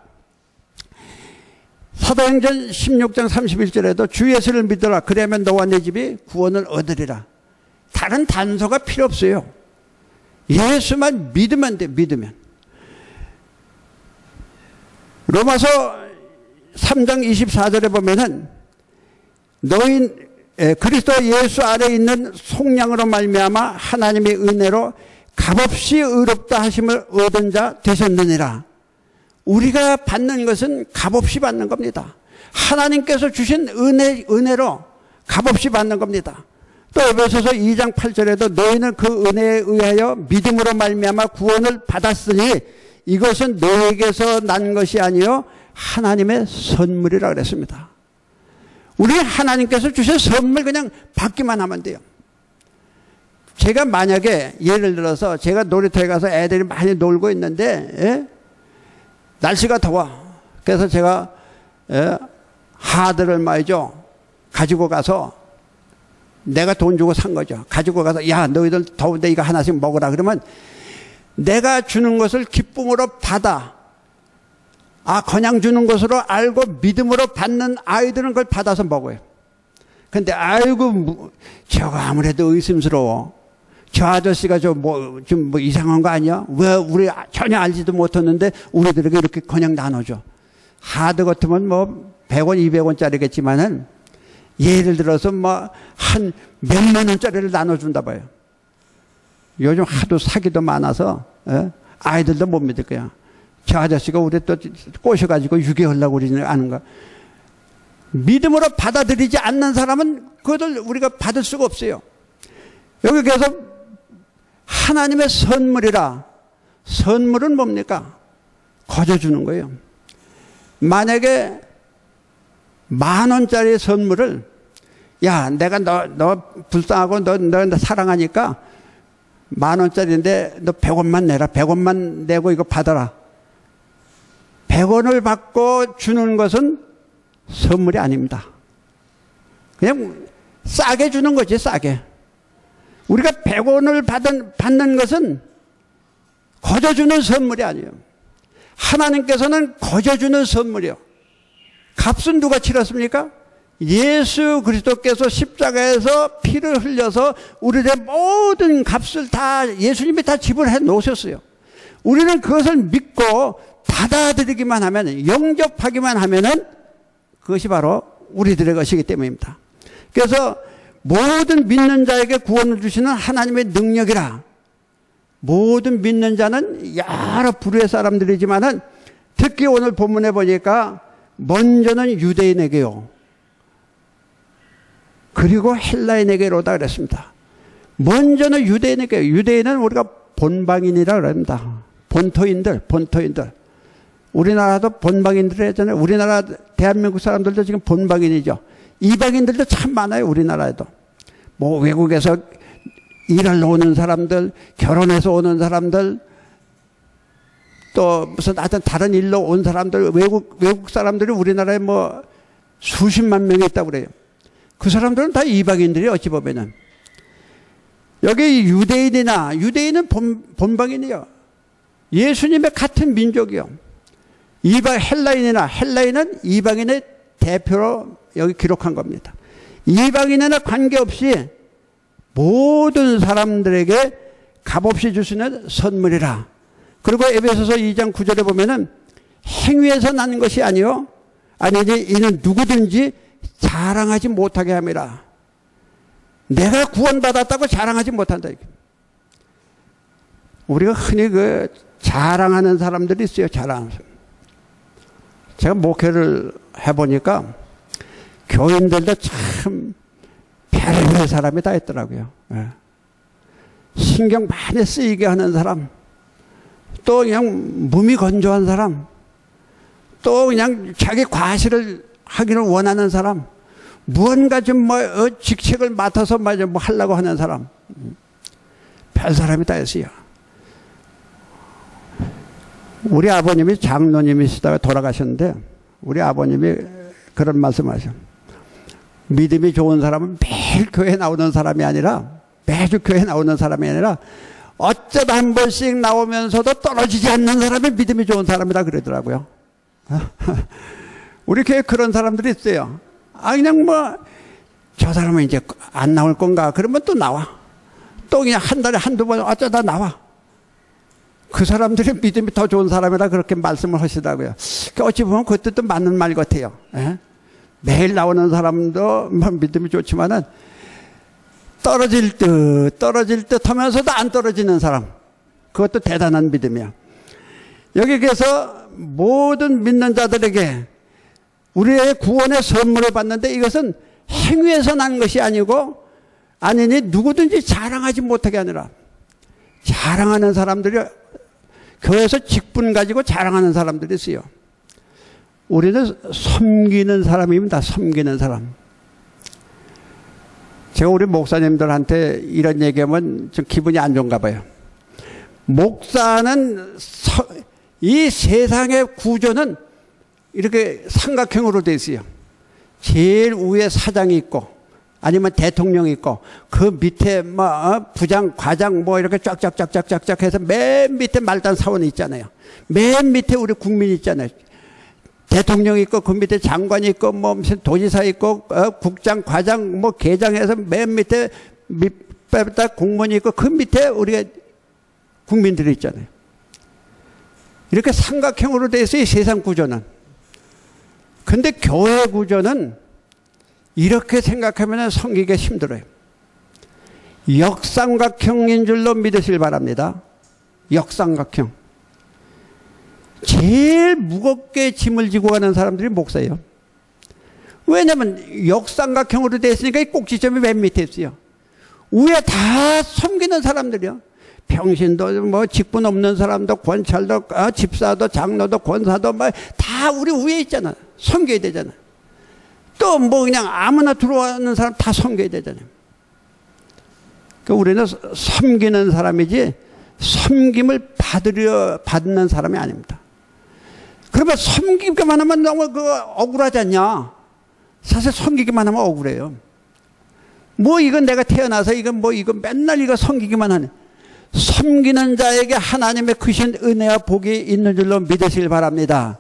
사도행전 16장 31절에도 주 예수를 믿어라. 그러면 너와 내 집이 구원을 얻으리라. 다른 단서가 필요 없어요. 예수만 믿으면 돼. 믿으면. 로마서 3장 24절에 보면은 너희 그리스도 예수 아래 있는 속량으로 말미암아 하나님의 은혜로 값없이 의롭다 하심을 얻은 자 되셨느니라. 우리가 받는 것은 값없이 받는 겁니다. 하나님께서 주신 은혜로 값없이 받는 겁니다. 또 에베소서 2장 8절에도 너희는 그 은혜에 의하여 믿음으로 말미암아 구원을 받았으니 이것은 너에게서 난 것이 아니요 하나님의 선물이라 그랬습니다. 우리 하나님께서 주신 선물 그냥 받기만 하면 돼요. 제가 만약에 예를 들어서 제가 놀이터에 가서 애들이 많이 놀고 있는데 날씨가 더워. 그래서 제가 하드를 말이죠 가지고 가서 내가 돈 주고 산 거죠. 가지고 가서 야 너희들 더운데 이거 하나씩 먹으라 그러면 내가 주는 것을 기쁨으로 받아 그냥 주는 것으로 알고 믿음으로 받는 아이들은 그걸 받아서 먹어요. 근데 아이고 저거 아무래도 의심스러워. 저 아저씨가 좀 뭐 이상한 거 아니야? 왜 우리 전혀 알지도 못했는데 우리들에게 이렇게 그냥 나눠줘. 하드 같으면 뭐 100원 200원짜리겠지만은 예를 들어서 뭐 한 몇만 원짜리를 나눠준다 봐요. 요즘 하도 사기도 많아서 아이들도 못 믿을 거야. 저 아저씨가 우리 또 꼬셔가지고 유괴하려고 그러지 않은가. 믿음으로 받아들이지 않는 사람은 그것을 우리가 받을 수가 없어요. 여기 계속 하나님의 선물이라. 선물은 뭡니까? 거저주는 거예요. 만약에 10,000원짜리 선물을 야 내가 너 불쌍하고 너 사랑하니까 10,000원짜리인데 너 100원만 내라. 100원만 내고 이거 받아라. 100원을 받고 주는 것은 선물이 아닙니다. 그냥 싸게 주는 거지, 싸게. 우리가 100원을 받는 것은 거저주는 선물이 아니에요. 하나님께서는 거저주는 선물이요. 값은 누가 치렀습니까? 예수 그리스도께서 십자가에서 피를 흘려서 우리의 모든 값을 다 예수님이 다 지불해 놓으셨어요. 우리는 그것을 믿고 받아들이기만 하면, 영접하기만 하면은 그것이 바로 우리들의 것이기 때문입니다. 그래서 모든 믿는 자에게 구원을 주시는 하나님의 능력이라. 모든 믿는 자는 여러 부류의 사람들이지만은 특히 오늘 본문에 보니까 먼저는 유대인에게요, 그리고 헬라인에게로다 그랬습니다. 먼저는 유대인에게. 유대인은 우리가 본방인이라 그럽니다. 본토인들. 우리나라도 본방인들 하잖아요. 우리나라 대한민국 사람들도 지금 본방인이죠. 이방인들도 참 많아요. 우리나라에도. 뭐 외국에서 일하러 오는 사람들, 결혼해서 오는 사람들, 또 무슨 하여튼 다른 일로 온 사람들, 외국 사람들이 우리나라에 뭐 수십만 명이 있다고 그래요. 그 사람들은 다 이방인들이 어찌 보면은. 여기 유대인은 본방인이요. 예수님의 같은 민족이요. 헬라인은 이방인의 대표로 여기 기록한 겁니다. 이방인에나 관계없이 모든 사람들에게 값없이 주시는 선물이라. 그리고 에베소서 2장 9절에 보면은 행위에서 나는 것이 아니요, 아니지 이는 누구든지 자랑하지 못하게 함이라. 내가 구원받았다고 자랑하지 못한다. 우리가 흔히 그 자랑하는 사람들이 있어요. 자랑하는 사람. 제가 목회를 해보니까 교인들도 참 별별 사람이 다 있더라고요. 신경 많이 쓰이게 하는 사람, 또 그냥 몸이 건조한 사람, 또 그냥 자기 과시를 하기를 원하는 사람, 무언가 좀 직책을 맡아서 뭐 하려고 하는 사람, 별 사람이 다 있어요. 우리 아버님이 장로님이시다가 돌아가셨는데, 우리 아버님이 그런 말씀하셔. 믿음이 좋은 사람은 매일 교회 나오는 사람이 아니라, 매주 교회 나오는 사람이 아니라 어쩌다 한 번씩 나오면서도 떨어지지 않는 사람이 믿음이 좋은 사람이라 그러더라고요. 우리 교회에 그런 사람들이 있어요. 그냥 저 사람은 이제 안 나올 건가 그러면 또 나와. 또 그냥 한 달에 한두 번 어쩌다 나와. 그 사람들이 믿음이 더 좋은 사람이라 그렇게 말씀을 하시더라고요. 어찌 보면 그것도 맞는 말 같아요. 매일 나오는 사람도 믿음이 좋지만은 떨어질 듯 하면서도 안 떨어지는 사람, 그것도 대단한 믿음이야. 여기에서 모든 믿는 자들에게 우리의 구원의 선물을 받는데, 이것은 행위에서 난 것이 아니고, 아니니 누구든지 자랑하지 못하게 아니라. 자랑하는 사람들이 교회에서 직분 가지고 자랑하는 사람들이 있어요. 우리는 섬기는 사람입니다. 섬기는 사람. 제가 우리 목사님들한테 이런 얘기하면 좀 기분이 안 좋은가 봐요. 목사는 이 세상의 구조는 이렇게 삼각형으로 되어 있어요. 제일 위에 사장이 있고, 아니면 대통령이 있고, 그 밑에 부장, 과장 이렇게 쫙쫙쫙쫙쫙 해서 맨 밑에 말단 사원이 있잖아요. 맨 밑에 우리 국민이 있잖아요. 대통령이 있고, 그 밑에 장관이 있고, 무슨 도지사 있고, 국장, 과장, 계장해서 맨 밑에 밑에다 공무원이 있고, 그 밑에 우리가 국민들이 있잖아요. 이렇게 삼각형으로 되어 있어요, 이 세상 구조는. 근데 교회 구조는 이렇게 생각하면 섬기기가 힘들어요. 역삼각형인 줄로 믿으시길 바랍니다. 역삼각형. 제일 무겁게 짐을 지고 가는 사람들이 목사예요. 왜냐면 역삼각형으로 되어 있으니까 이 꼭지점이 맨 밑에 있어요. 위에 다 섬기는 사람들이요. 평신도 직분 없는 사람도, 권찰도, 집사도, 장로도, 권사도 다 우리 위에 있잖아. 섬겨야 되잖아. 또 그냥 아무나 들어오는 사람 다 섬겨야 되잖아요. 그러니까 우리는 섬기는 사람이지 섬김을 받는 사람이 아닙니다. 그러면 섬기기만 하면 너무 억울하지 않냐? 사실 섬기기만 하면 억울해요. 이건 내가 태어나서 이건 맨날 이거 섬기기만 하네. 섬기는 자에게 하나님의 크신 은혜와 복이 있는 줄로 믿으시길 바랍니다.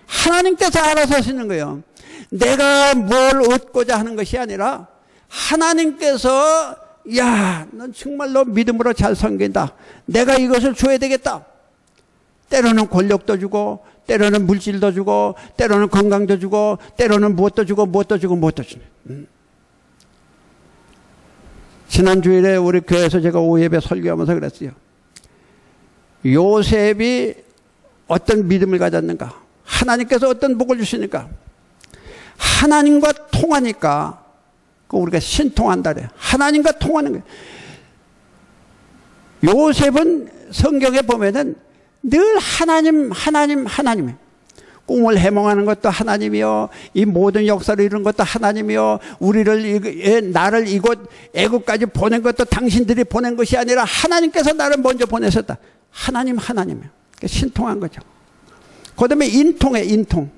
하나님께서 알아서 하시는 거예요. 내가 뭘 얻고자 하는 것이 아니라 하나님께서 야, 넌 정말로 믿음으로 잘 섬긴다. 내가 이것을 줘야 되겠다. 때로는 권력도 주고, 때로는 물질도 주고, 때로는 건강도 주고, 때로는 무엇도 주고, 무엇도 주고, 무엇도 주네. 지난 주일에 우리 교회에서 제가 오예배 설교하면서 그랬어요. 요셉이 어떤 믿음을 가졌는가? 하나님께서 어떤 복을 주시니까? 하나님과 통하니까 우리가 신통한다 그래요. 하나님과 통하는 거예요. 요셉은 성경에 보면은 늘 하나님. 꿈을 해몽하는 것도 하나님이요, 이 모든 역사를 이루는 것도 하나님이요, 나를 이곳 애국까지 보낸 것도 당신들이 보낸 것이 아니라 하나님께서 나를 먼저 보내셨다. 하나님. 신통한 거죠. 그 다음에 인통.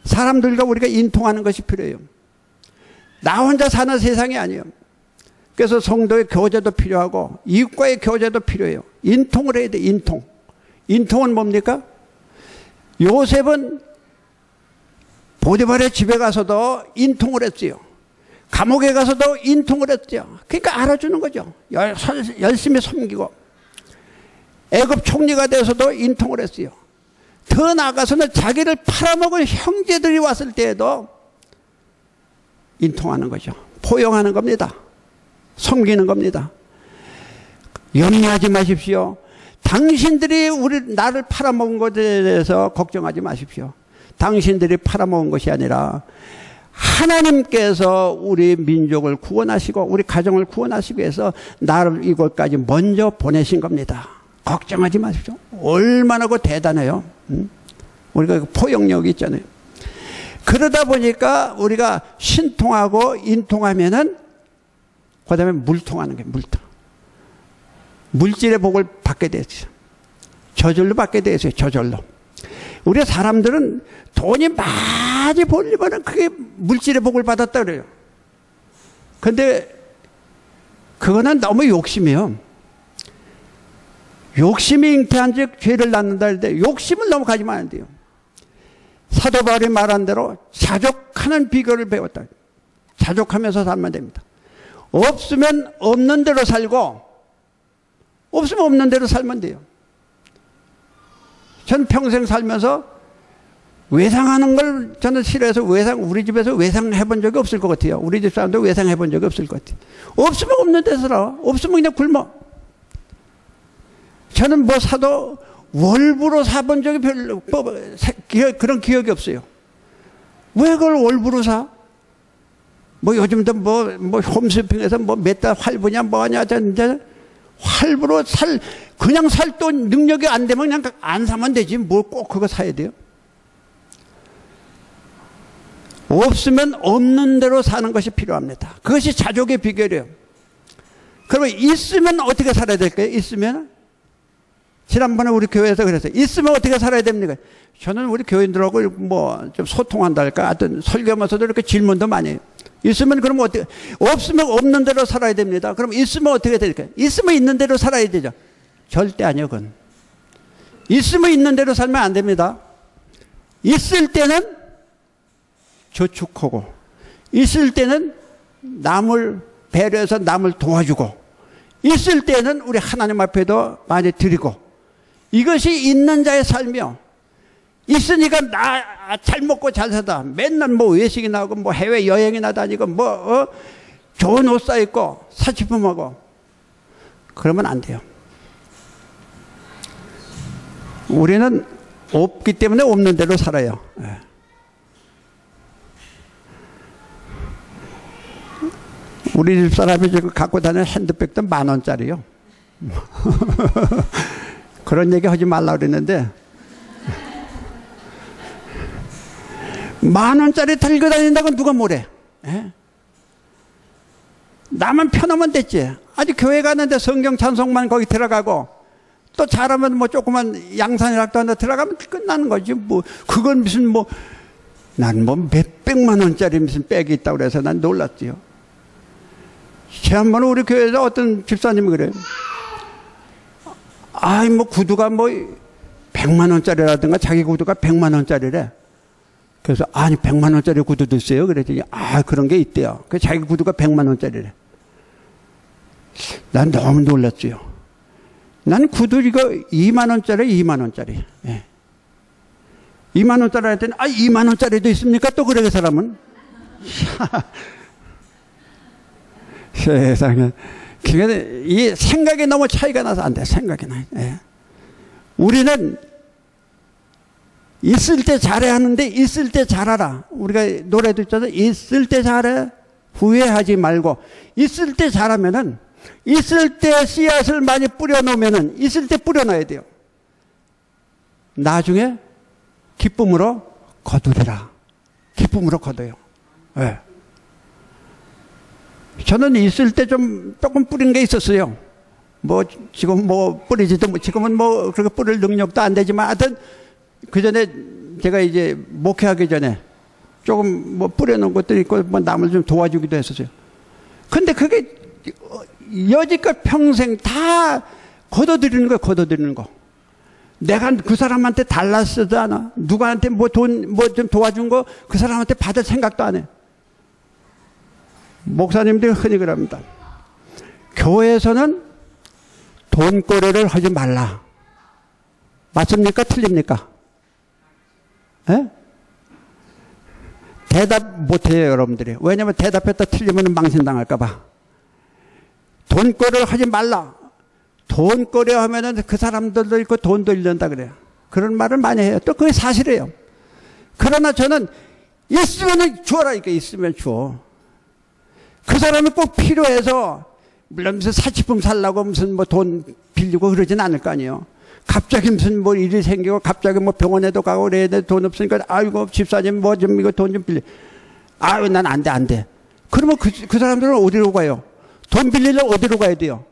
사람들과 우리가 인통하는 것이 필요해요. 나 혼자 사는 세상이 아니에요. 그래서 성도의 교제도 필요하고 이웃과의 교제도 필요해요. 인통을 해야 돼. 인통은 뭡니까? 요셉은 보디발의 집에 가서도 인통을 했지요. 감옥에 가서도 인통을 했죠. 그러니까 알아주는 거죠. 열심히 섬기고. 애굽 총리가 돼서도 인통을 했어요. 더 나아가서는 자기를 팔아먹을 형제들이 왔을 때에도 인통하는 거죠. 포용하는 겁니다. 섬기는 겁니다. 염려하지 마십시오. 당신들이 나를 팔아먹은 것에 대해서 걱정하지 마십시오. 당신들이 팔아먹은 것이 아니라 하나님께서 우리 민족을 구원하시고 우리 가정을 구원하시기 위해서 나를 이곳까지 먼저 보내신 겁니다. 걱정하지 마십시오. 얼마나 대단해요. 우리가 포용력이 있잖아요. 그러다 보니까 우리가 신통하고 인통하면은 그 다음에 물통하는 게 물통. 물질의 복을 받게 되죠. 저절로 받게 되죠. 저절로. 우리 사람들은 돈이 많이 벌리면은 그게 물질의 복을 받았다 그래요. 근데 그거는 너무 욕심이에요. 욕심이 잉태한 즉 죄를 낳는다 할 때 욕심을 너무 가지면 안 돼요. 사도 바울이 말한 대로 자족하는 비결을 배웠다. 자족하면서 살면 됩니다. 없으면 없는 대로 살고 없으면 없는 대로 살면 돼요. 전 평생 살면서 외상하는 걸 저는 싫어해서 우리 집에서 외상해 본 적이 없을 것 같아요. 우리 집 사람도 외상해 본 적이 없을 것 같아요. 없으면 없는 데서 살아. 없으면 그냥 굶어. 저는 뭐 사도 월부로 사본 적이 별로 그런 기억이 없어요. 왜 그걸 월부로 사? 뭐 요즘도 뭐 홈쇼핑에서 뭐 몇 달 할부냐 뭐냐 할부로 그냥 살 돈 능력이 안 되면 그냥 안 사면 되지 뭘 꼭 그거 사야 돼요? 없으면 없는 대로 사는 것이 필요합니다. 그것이 자족의 비결이에요. 그러면 있으면 어떻게 살아야 될까요? 있으면 지난번에 우리 교회에서 그랬어요. 있으면 어떻게 살아야 됩니까? 저는 우리 교인들하고 뭐 좀 소통한다 할까? 하여튼 설교하면서도 이렇게 질문도 많이 해요. 있으면 그럼 어떻게, 없으면 없는 대로 살아야 됩니다. 그럼 있으면 어떻게 될까요? 있으면 있는 대로 살아야 되죠. 절대 아니요, 그건. 있으면 있는 대로 살면 안 됩니다. 있을 때는 저축하고, 있을 때는 남을 배려해서 남을 도와주고, 있을 때는 우리 하나님 앞에도 많이 드리고, 이것이 있는 자의 삶이요. 있으니까 나 잘 먹고 잘 사다. 맨날 뭐 외식이나 하고 뭐 해외 여행이나 다니고 뭐 좋은 옷 사 입고 사치품하고 그러면 안 돼요. 우리는 없기 때문에 없는 대로 살아요. 우리 집 사람이 지금 갖고 다니는 핸드백도 10,000원짜리요. 그런 얘기 하지 말라 그랬는데 10,000원짜리 들고 다닌다고 누가 뭐래? 나만 편하면 됐지. 아직 교회 가는데 성경 찬송만 거기 들어가고 또 잘하면 뭐 조그만 양산이라도 하나 들어가면 끝나는 거지. 뭐 그건 무슨 뭐 난 뭐 몇백만 원짜리 무슨 백이 있다고 그래서 난 놀랐지요. 지난번에 우리 교회에서 어떤 집사님이 그래요. 아이 뭐 구두가 뭐 100만 원짜리라든가 자기 구두가 100만 원짜리래. 그래서 아니 100만 원짜리 구두도 있어요. 그랬더니 아 그런 게 있대요. 그 자기 구두가 100만 원짜리래. 난 너무 놀랐지요. 난 구두 이거 2만 원짜리 2만 원짜리. 예. 2만 원짜리 했더니 아 2만 원짜리도 있습니까? 또 그래 그 사람은. 세상에. 이 생각이 너무 차이가 나서 안 돼. 생각이 나. 예. 우리는 있을 때 잘해야 하는데 있을 때 잘하라. 우리가 노래도 있잖아요. 있을 때 잘해. 후회하지 말고. 있을 때 잘하면은 있을 때 씨앗을 많이 뿌려놓으면은 있을 때 뿌려놔야 돼요. 나중에 기쁨으로 거두리라. 기쁨으로 거둬요. 네. 저는 있을 때 조금 뿌린 게 있었어요. 뭐 지금 뭐 뿌리지도 지금은 뭐 그렇게 뿌릴 능력도 안 되지만 하여튼 그 전에 제가 이제 목회하기 전에 조금 뭐 뿌려놓은 것도 있고 뭐 남을 좀 도와주기도 했었어요. 근데 그게 여지껏 평생 다 걷어들이는 거예요. 걷어들이는 거. 내가 그 사람한테 달랐어도 않아. 누구한테 뭐 돈 뭐 좀 도와준 거 그 사람한테 받을 생각도 안 해. 목사님들이 흔히 그럽니다. 교회에서는 돈거래를 하지 말라. 맞습니까? 틀립니까? 에? 대답 못해요, 여러분들이. 왜냐면 대답했다 틀리면 망신당할까봐. 돈거래를 하지 말라. 돈거래 하면은 그 사람들도 있고 돈도 잃는다 그래요. 그런 말을 많이 해요. 또 그게 사실이에요. 그러나 저는 있으면 주어라니까. 있으면 주어. 그 사람이 꼭 필요해서 물론 무슨 사치품 살라고 무슨 뭐 돈 빌리고 그러진 않을 거 아니에요. 갑자기 무슨 뭐 일이 생기고 갑자기 뭐 병원에도 가고 그래야 돼. 돈 없으니까 아이고 집사님 뭐 좀 이거 돈 좀 빌려. 아유 난 안 돼. 그러면 그 사람들은 어디로 가요? 돈 빌리려면 어디로 가야 돼요?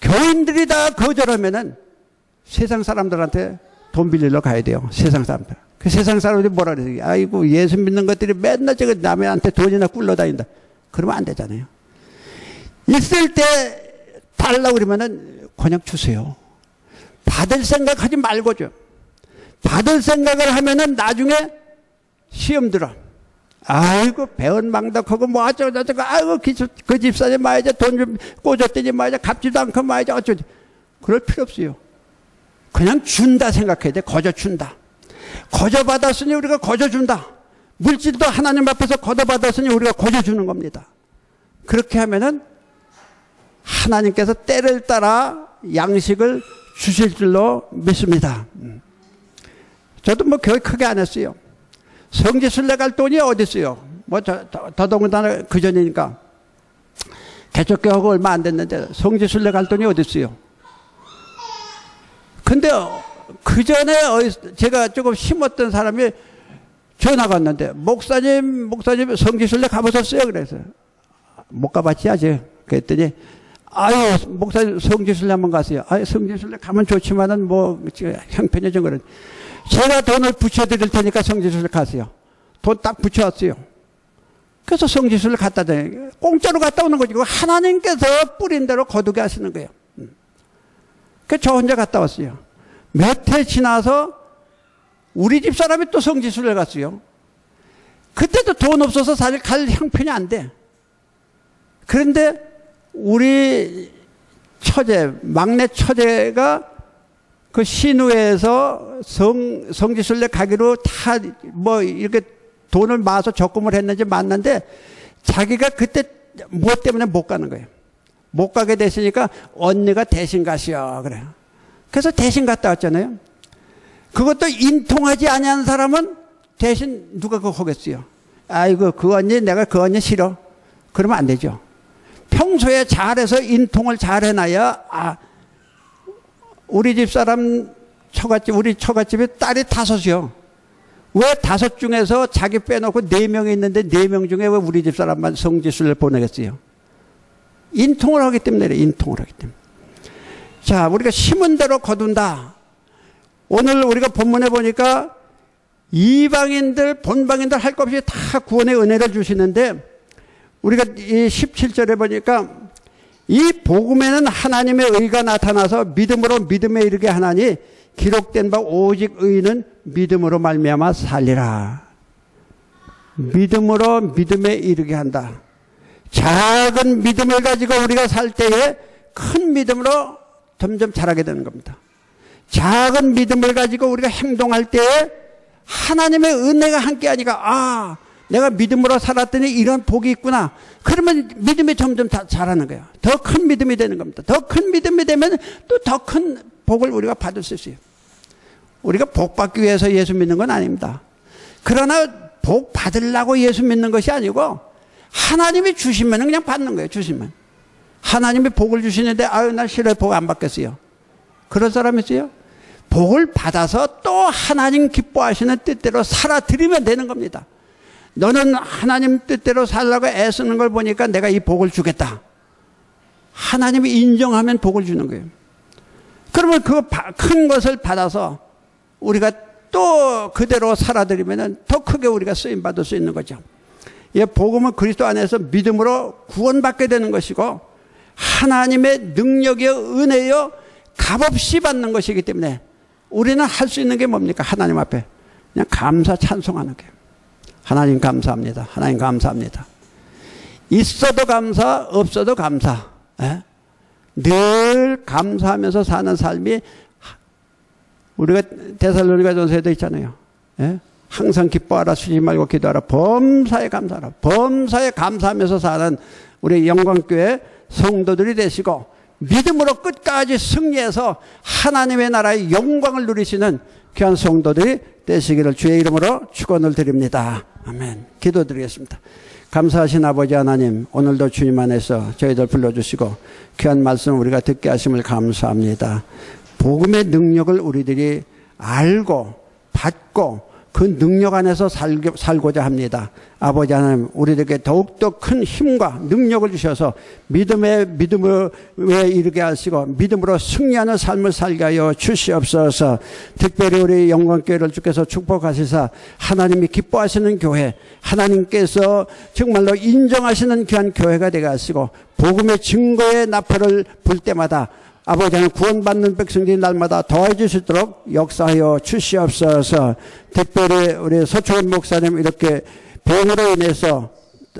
교인들이 다 거절하면은 세상 사람들한테 돈 빌리러 가야 돼요. 세상 사람들. 그 세상 사람들이 뭐라 그래요? 아이고 예수 믿는 것들이 맨날 저거 남한테 돈이나 굴러다닌다. 그러면 안 되잖아요. 있을 때 달라고 그러면은 그냥 주세요. 받을 생각하지 말고죠. 받을 생각을 하면은 나중에 시험 들어. 아이고 배은망덕하고 뭐 어쩌고 아이고 그 집사님 말이죠. 돈 좀 꽂았더니 말이죠. 갚지도 않고 말이죠. 어쩌지. 그럴 필요 없어요. 그냥 준다 생각해야 돼. 거저 준다. 거저 받았으니 우리가 거저 준다. 물질도 하나님 앞에서 거저 받았으니 우리가 거저 주는 겁니다. 그렇게 하면은 하나님께서 때를 따라 양식을 주실 줄로 믿습니다. 저도 뭐 교회 크게 안 했어요. 성지순례 갈 돈이 어디 있어요? 뭐 더더군다나 그 전이니까 개척교회하고 얼마 안 됐는데 성지순례 갈 돈이 어디 있어요? 근데 그 전에 제가 조금 심었던 사람이 전화가 왔는데 목사님 성지순례 가보셨어요? 그래서 못 가봤지 아직. 그랬더니 아유 목사님 성지순례 한번 가세요. 아유 성지순례 가면 좋지만은 뭐 형편이 좀 그런. 제가 돈을 붙여드릴 테니까 성지순례 가세요. 돈 딱 붙여왔어요. 그래서 성지순례 갔다 다니 공짜로 갔다 오는 거지. 하나님께서 뿌린 대로 거두게 하시는 거예요. 그래서 저 혼자 갔다 왔어요. 몇 해 지나서 우리 집 사람이 또 성지순례 갔어요. 그때도 돈 없어서 사실 갈 형편이 안 돼. 그런데 우리 처제, 막내 처제가 그 신우회에서 성지순례 가기로 다 뭐 이렇게 돈을 모아서 적금을 했는지 맞는데 자기가 그때 뭐 때문에 못 가는 거예요. 못 가게 됐으니까 언니가 대신 가시오. 그래요. 그래서 대신 갔다 왔잖아요. 그것도 인통하지 아니한 사람은 대신 누가 그거 하겠어요. 아이고 그 언니 내가 그 언니 싫어. 그러면 안 되죠. 평소에 잘해서 인통을 잘 해놔야 우리 집 사람 우리 처갓집에 딸이 5이요. 왜 5 중에서 자기 빼놓고 4명이 있는데 4명 중에 왜 우리 집 사람만 성지순례 보내겠어요? 인통을 하기 때문에 인통을 하기 때문에. 자, 우리가 심은 대로 거둔다. 오늘 우리가 본문에 보니까 이방인들 본방인들 할 것 없이 다 구원의 은혜를 주시는데 우리가 이 17절에 보니까 이 복음에는 하나님의 의가 나타나서 믿음으로 믿음에 이르게 하나니 기록된 바 오직 의인은 믿음으로 말미암아 살리라. 믿음으로 믿음에 이르게 한다. 작은 믿음을 가지고 우리가 살 때에 큰 믿음으로 점점 자라게 되는 겁니다. 작은 믿음을 가지고 우리가 행동할 때에 하나님의 은혜가 함께하니까 내가 믿음으로 살았더니 이런 복이 있구나. 그러면 믿음이 점점 자라는 거예요. 더 큰 믿음이 되는 겁니다. 더 큰 믿음이 되면 또 더 큰 복을 우리가 받을 수 있어요. 우리가 복 받기 위해서 예수 믿는 건 아닙니다. 그러나 복 받으려고 예수 믿는 것이 아니고 하나님이 주시면 그냥 받는 거예요. 주시면. 하나님이 복을 주시는데 나 싫어요. 복 안 받겠어요. 그런 사람 있어요? 복을 받아서 또 하나님 기뻐하시는 뜻대로 살아드리면 되는 겁니다. 너는 하나님 뜻대로 살라고 애쓰는 걸 보니까 내가 이 복을 주겠다. 하나님이 인정하면 복을 주는 거예요. 그러면 그 큰 것을 받아서 우리가 또 그대로 살아드리면 더 크게 우리가 쓰임받을 수 있는 거죠. 이 복음은 그리스도 안에서 믿음으로 구원받게 되는 것이고 하나님의 능력이요 은혜요 값없이 받는 것이기 때문에 우리는 할 수 있는 게 뭡니까? 하나님 앞에 그냥 감사 찬송하는 거예요. 하나님 감사합니다. 하나님 감사합니다. 있어도 감사, 없어도 감사. 늘 감사하면서 사는 삶이 우리가 데살로니가전서에도 있잖아요. 항상 기뻐하라, 쉬지 말고 기도하라, 범사에 감사하라. 범사에 감사하면서 사는 우리 영광교회 성도들이 되시고 믿음으로 끝까지 승리해서 하나님의 나라의 영광을 누리시는 귀한 성도들이 되시기를 주의 이름으로 축원을 드립니다. 아멘. 기도드리겠습니다. 감사하신 아버지 하나님, 오늘도 주님 안에서 저희들 불러주시고 귀한 말씀 우리가 듣게 하심을 감사합니다. 복음의 능력을 우리들이 알고 받고 그 능력 안에서 살고자 합니다. 아버지 하나님, 우리에게 더욱더 큰 힘과 능력을 주셔서 믿음에 이르게 하시고 믿음으로 승리하는 삶을 살게 하여 주시옵소서. 특별히 우리 영광교회를 주께서 축복하시사 하나님이 기뻐하시는 교회, 하나님께서 정말로 인정하시는 귀한 교회가 되게 하시고 복음의 증거의 나팔을 불 때마다 아버지 하나님 구원받는 백성들이 날마다 더해 주시도록 역사하여 주시옵소서. 특별히 우리 서초원 목사님 이렇게 병으로 인해서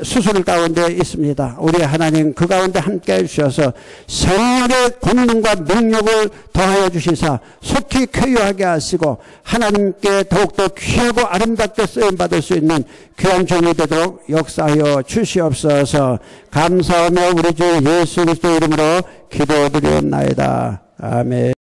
수술 가운데 있습니다. 우리 하나님 그 가운데 함께 해주셔서 성령의 권능과 능력을 더하여 주시사 속히 쾌유하게 하시고 하나님께 더욱더 귀하고 아름답게 쓰임받을 수 있는 귀한 종이 되도록 역사하여 주시옵소서. 감사하며 우리 주 예수 그리스도 이름으로 기도드리옵나이다. 아멘.